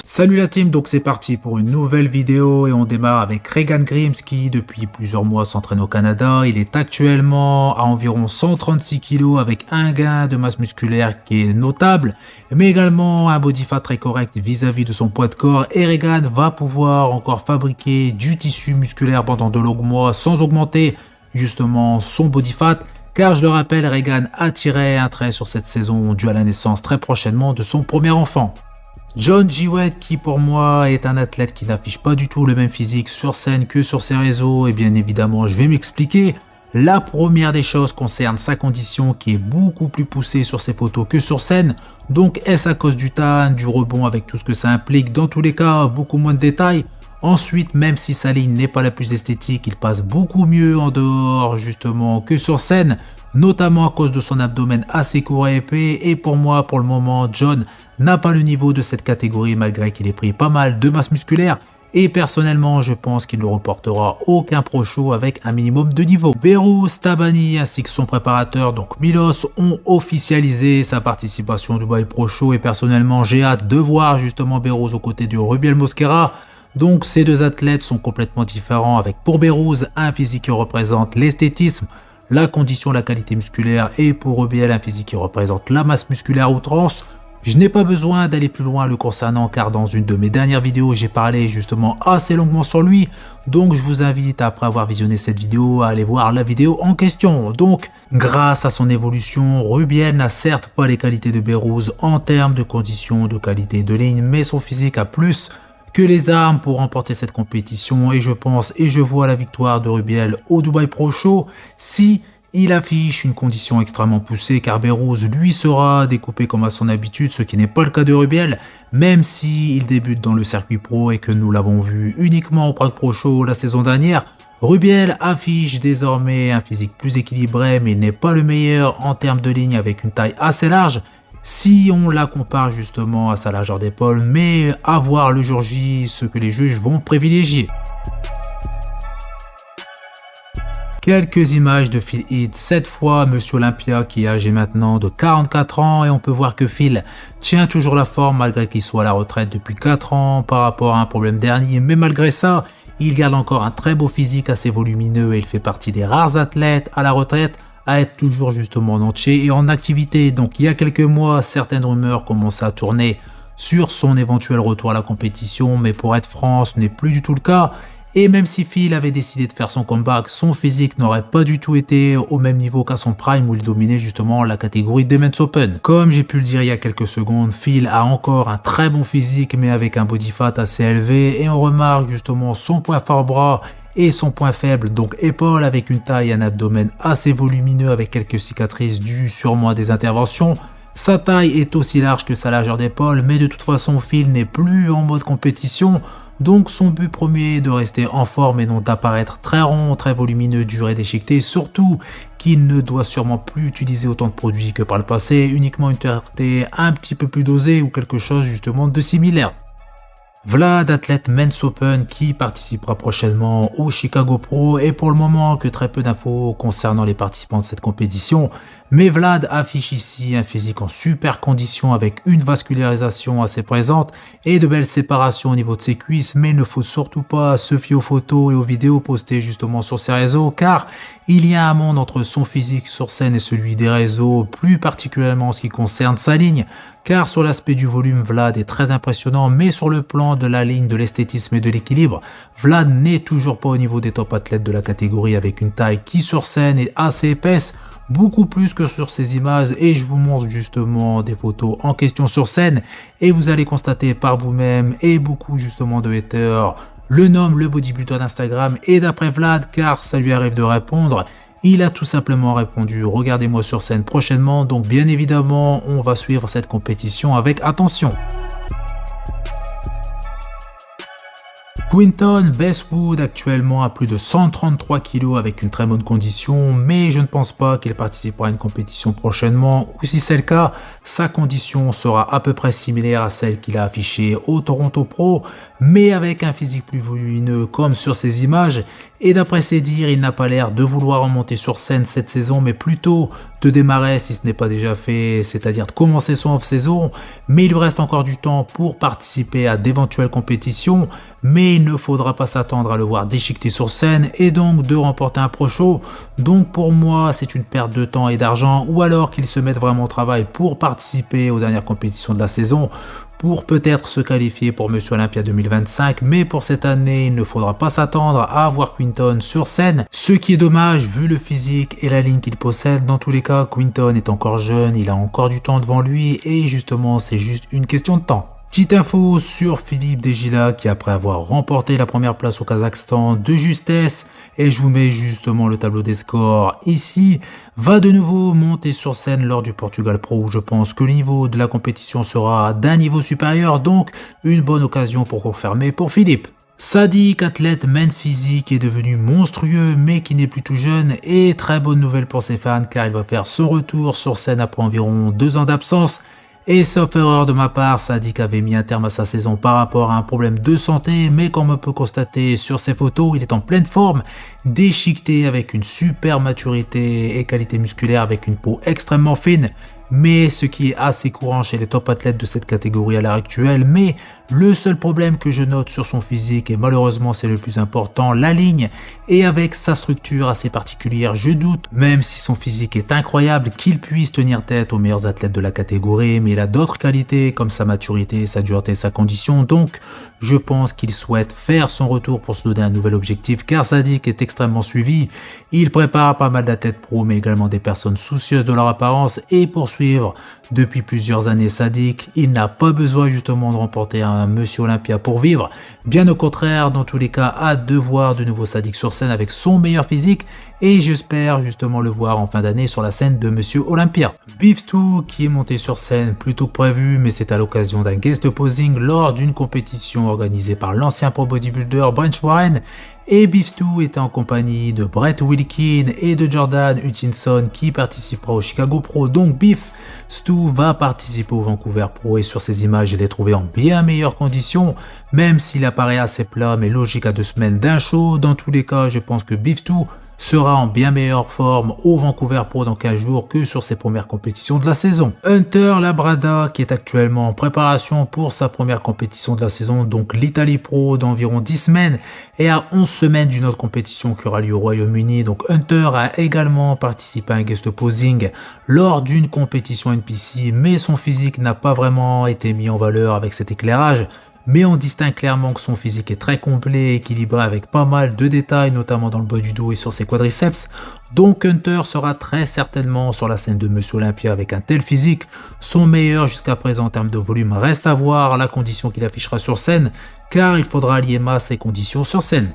Salut la team, donc c'est parti pour une nouvelle vidéo et on démarre avec Regan Grimes qui depuis plusieurs mois s'entraîne au Canada. Il est actuellement à environ 136 kg avec un gain de masse musculaire qui est notable, mais également un body fat très correct vis-à-vis de son poids de corps. Et Regan va pouvoir encore fabriquer du tissu musculaire pendant de longs mois sans augmenter justement son body fat. Car je le rappelle, Regan a tiré un trait sur cette saison dû à la naissance très prochainement de son premier enfant. John Jewett, qui pour moi est un athlète qui n'affiche pas du tout le même physique sur scène que sur ses réseaux, et bien évidemment je vais m'expliquer. La première des choses concerne sa condition qui est beaucoup plus poussée sur ses photos que sur scène. Donc est-ce à cause du tan, du rebond avec tout ce que ça implique? Dans tous les cas, beaucoup moins de détails. Ensuite, même si sa ligne n'est pas la plus esthétique, il passe beaucoup mieux en dehors justement que sur scène, notamment à cause de son abdomen assez court et épais. Et pour moi, pour le moment, John n'a pas le niveau de cette catégorie malgré qu'il ait pris pas mal de masse musculaire. Et personnellement, je pense qu'il ne reportera aucun pro show avec un minimum de niveau. Behrooz Tabani ainsi que son préparateur, donc Milos, ont officialisé sa participation au Dubai Pro Show. Et personnellement, j'ai hâte de voir justement Behrooz aux côtés de Rubiel Mosquera. Donc ces deux athlètes sont complètement différents, avec pour Behrooz un physique qui représente l'esthétisme, la condition, la qualité musculaire, et pour Rubiel un physique qui représente la masse musculaire outrance. Je n'ai pas besoin d'aller plus loin le concernant car dans une de mes dernières vidéos j'ai parlé justement assez longuement sur lui. Donc je vous invite après avoir visionné cette vidéo à aller voir la vidéo en question. Donc grâce à son évolution, Rubiel n'a certes pas les qualités de Behrooz en termes de conditions, de qualité de ligne, mais son physique a plus que les armes pour remporter cette compétition. Et je pense et je vois la victoire de Rubiel au Dubai Pro Show si il affiche une condition extrêmement poussée, car Behrooz lui sera découpé comme à son habitude, ce qui n'est pas le cas de Rubiel, même s'il débute dans le circuit pro et que nous l'avons vu uniquement au Prague Pro Show la saison dernière. Rubiel affiche désormais un physique plus équilibré, mais il n'est pas le meilleur en termes de ligne avec une taille assez large si on la compare justement à sa largeur d'épaule, mais à voir le jour J ce que les juges vont privilégier. Quelques images de Phil Heath, cette fois Monsieur Olympia qui est âgé maintenant de 44 ans et on peut voir que Phil tient toujours la forme malgré qu'il soit à la retraite depuis 4 ans par rapport à un problème dernier, mais malgré ça, il garde encore un très beau physique assez volumineux et il fait partie des rares athlètes à la retraite à être toujours justement en entier et en activité. Donc il y a quelques mois, certaines rumeurs commençaient à tourner sur son éventuel retour à la compétition, mais pour être franc, ce n'est plus du tout le cas. Et même si Phil avait décidé de faire son comeback, son physique n'aurait pas du tout été au même niveau qu'à son prime où il dominait justement la catégorie des Men's Open. Comme j'ai pu le dire il y a quelques secondes, Phil a encore un très bon physique mais avec un body fat assez élevé et on remarque justement son point fort bras et son point faible, donc épaule, avec une taille et un abdomen assez volumineux avec quelques cicatrices dues sûrement à des interventions. Sa taille est aussi large que sa largeur d'épaule, mais de toute façon Phil n'est plus en mode compétition, donc son but premier est de rester en forme et non d'apparaître très rond, très volumineux, dur et déchiqueté, surtout qu'il ne doit sûrement plus utiliser autant de produits que par le passé, uniquement une TRT un petit peu plus dosée ou quelque chose justement de similaire. Vlad, athlète Men's Open qui participera prochainement au Chicago Pro, et pour le moment que très peu d'infos concernant les participants de cette compétition, mais Vlad affiche ici un physique en super condition avec une vascularisation assez présente et de belles séparations au niveau de ses cuisses, mais il ne faut surtout pas se fier aux photos et aux vidéos postées justement sur ses réseaux car il y a un monde entre son physique sur scène et celui des réseaux, plus particulièrement en ce qui concerne sa ligne, car sur l'aspect du volume, Vlad est très impressionnant, mais sur le plan de la ligne, de l'esthétisme et de l'équilibre, Vlad n'est toujours pas au niveau des top athlètes de la catégorie avec une taille qui sur scène est assez épaisse, beaucoup plus que sur ces images, et je vous montre justement des photos en question sur scène et vous allez constater par vous-même, et beaucoup justement de haters le nomment le bodybuilder d'Instagram, et d'après Vlad, car ça lui arrive de répondre, il a tout simplement répondu: regardez-moi sur scène prochainement. Donc bien évidemment on va suivre cette compétition avec attention. Quinton Bestwood actuellement à plus de 133 kg avec une très bonne condition, mais je ne pense pas qu'il participera à une compétition prochainement, ou si c'est le cas, sa condition sera à peu près similaire à celle qu'il a affichée au Toronto Pro, mais avec un physique plus volumineux comme sur ses images, et d'après ses dires, il n'a pas l'air de vouloir remonter sur scène cette saison, mais plutôt de démarrer si ce n'est pas déjà fait, c'est-à-dire de commencer son off-saison, mais il lui reste encore du temps pour participer à d'éventuelles compétitions, mais il ne faudra pas s'attendre à le voir déchiqueter sur scène et donc de remporter un pro show. Donc pour moi, c'est une perte de temps et d'argent, ou alors qu'il se mette vraiment au travail pour participer aux dernières compétitions de la saison, pour peut-être se qualifier pour Monsieur Olympia 2025, mais pour cette année, il ne faudra pas s'attendre à voir Quinton sur scène, ce qui est dommage vu le physique et la ligne qu'il possède. Dans tous les cas, Quinton est encore jeune, il a encore du temps devant lui et justement, c'est juste une question de temps. Petite info sur Philippe Desgila qui, après avoir remporté la première place au Kazakhstan de justesse, et je vous mets justement le tableau des scores ici, va de nouveau monter sur scène lors du Portugal Pro où je pense que le niveau de la compétition sera d'un niveau supérieur, donc une bonne occasion pour confirmer pour Philippe. Sadik, athlète main physique, est devenu monstrueux mais qui n'est plus tout jeune, et très bonne nouvelle pour ses fans car il va faire son retour sur scène après environ 2 ans d'absence. Et sauf erreur de ma part, Sadik avait mis un terme à sa saison par rapport à un problème de santé, mais comme on peut constater sur ses photos, il est en pleine forme, déchiqueté avec une super maturité et qualité musculaire avec une peau extrêmement fine, mais ce qui est assez courant chez les top athlètes de cette catégorie à l'heure actuelle. Mais le seul problème que je note sur son physique, et malheureusement c'est le plus important, la ligne, et avec sa structure assez particulière, je doute, même si son physique est incroyable, qu'il puisse tenir tête aux meilleurs athlètes de la catégorie, mais il a d'autres qualités comme sa maturité, sa dureté, sa condition, donc je pense qu'il souhaite faire son retour pour se donner un nouvel objectif, car Sadik est extrêmement suivi, il prépare pas mal d'athlètes pro, mais également des personnes soucieuses de leur apparence, et pour suivre depuis plusieurs années Sadik, il n'a pas besoin justement de remporter un Monsieur Olympia pour vivre, bien au contraire, dans tous les cas, hâte de voir de nouveau Sadik sur scène avec son meilleur physique, et j'espère justement le voir en fin d'année sur la scène de Monsieur Olympia. Beef2 qui est monté sur scène plus tôt que prévu, mais c'est à l'occasion d'un guest posing lors d'une compétition organisée par l'ancien pro bodybuilder Branch Warren, et Beef2 était en compagnie de Brett Wilkin et de Jordan Hutchinson qui participera au Chicago Pro. Donc Beef2 va participer au Vancouver Pro, et sur ces images je l'ai trouvé en bien meilleures conditions, même s'il apparaît assez plat, mais logique à 2 semaines d'un show. Dans tous les cas, je pense que Beef2 sera en bien meilleure forme au Vancouver Pro dans 15 jours que sur ses premières compétitions de la saison. Hunter Labrada qui est actuellement en préparation pour sa première compétition de la saison, donc l'Italie Pro, d'environ 10 semaines, et à 11 semaines d'une autre compétition qui aura lieu au Royaume-Uni. Donc Hunter a également participé à un guest posing lors d'une compétition NPC, mais son physique n'a pas vraiment été mis en valeur avec cet éclairage. Mais on distingue clairement que son physique est très complet et équilibré avec pas mal de détails, notamment dans le bas du dos et sur ses quadriceps. Donc Hunter sera très certainement sur la scène de Monsieur Olympia avec un tel physique. Son meilleur jusqu'à présent en termes de volume reste à voir la condition qu'il affichera sur scène, car il faudra allier masse et conditions sur scène.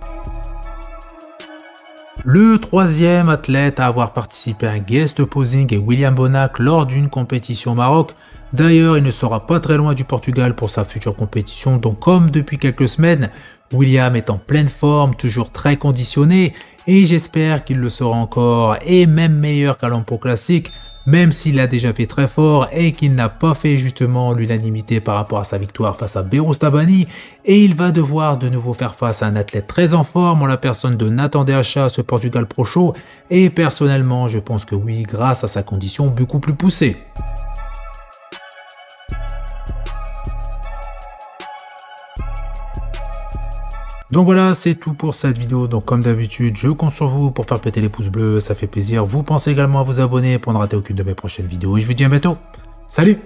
Le troisième athlète à avoir participé à un guest posing est William Bonac lors d'une compétition au Maroc. D'ailleurs, il ne sera pas très loin du Portugal pour sa future compétition, donc comme depuis quelques semaines, William est en pleine forme, toujours très conditionné, et j'espère qu'il le sera encore, et même meilleur qu'à l'Ampo Classique, même s'il a déjà fait très fort et qu'il n'a pas fait justement l'unanimité par rapport à sa victoire face à Beros Tabani, et il va devoir de nouveau faire face à un athlète très en forme en la personne de Nathan Deacha à ce Portugal Pro Show, et personnellement je pense que oui, grâce à sa condition beaucoup plus poussée. Donc voilà, c'est tout pour cette vidéo. Donc comme d'habitude, je compte sur vous pour faire péter les pouces bleus, ça fait plaisir. Vous pensez également à vous abonner pour ne rater aucune de mes prochaines vidéos. Et je vous dis à bientôt. Salut!